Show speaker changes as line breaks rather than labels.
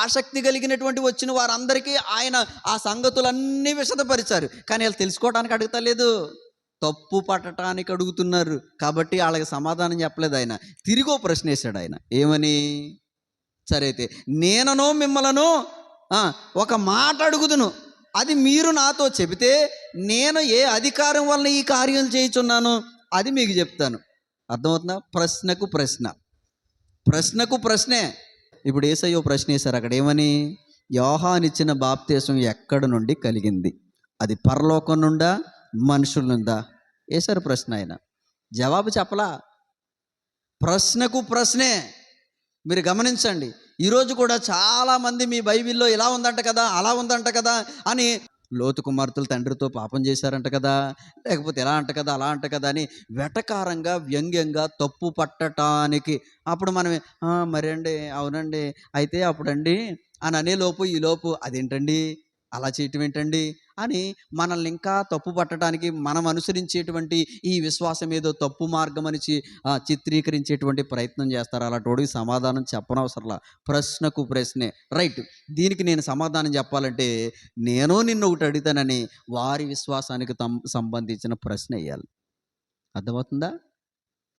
ఆసక్తి కలిగినటువంటి వచ్చిన వారందరికీ ఆయన ఆ సంగతులన్నీ విశదపరిచారు. కానీ వాళ్ళు తెలుసుకోవడానికి అడుగుతలేదు, తప్పు పట్టడానికి అడుగుతున్నారు. కాబట్టి వాళ్ళకి సమాధానం చెప్పలేదు ఆయన. తిరిగో ప్రశ్న వేశాడు ఆయన. ఏమని? సరే అయితే నేనను మిమ్మలను ఒక మాట అడుగుదును, అది మీరు నాతో చెబితే నేను ఏ అధికారం వలన ఈ కార్యం చేయుచున్నాను అది మీకు చెప్తాను. అర్థమవుతుందా? ప్రశ్నకు ప్రశ్న, ప్రశ్నకు ప్రశ్నే. ఇప్పుడు యేసయ్య ప్రశ్న వేశారు అక్కడ. ఏమని? యోహానిచ్చిన బాప్తీసం ఎక్కడి నుండి కలిగింది? అది పరలోకం నుండా మనుషుల నుండా? వేశారు ప్రశ్న. ఆయన జవాబు చెప్పలా. ప్రశ్నకు ప్రశ్నే. మీరు గమనించండి, ఈరోజు కూడా చాలామంది మీ బైబిల్లో ఇలా ఉందంట కదా, అలా ఉందంట కదా అని, లోతు కుమార్తెలు తండ్రితో పాపం చేశారంట కదా, లేకపోతే ఎలా అంట కదా, అలా అంట కదా అని వెటకారంగా వ్యంగ్యంగా తప్పు పట్టటానికి, అప్పుడు మనమే మరి అండి, అవునండి, అయితే అప్పుడండి అని అనేలోపు ఈలోపు అదేంటండి, అలా చేయటం ఏంటండి అని మనల్ని ఇంకా తప్పు పట్టడానికి, మనం అనుసరించేటువంటి ఈ విశ్వాసం ఏదో తప్పు మార్గం అని చిత్రీకరించేటువంటి ప్రయత్నం చేస్తారు. అలాంటి సమాధానం చెప్పనవసరంలా. ప్రశ్నకు ప్రశ్నే. రైట్, దీనికి నేను సమాధానం చెప్పాలంటే నేను నిన్ను ఒకటి అడుగుతానని వారి విశ్వాసానికి సంబంధించిన ప్రశ్న వేయాలి. అర్థమవుతుందా?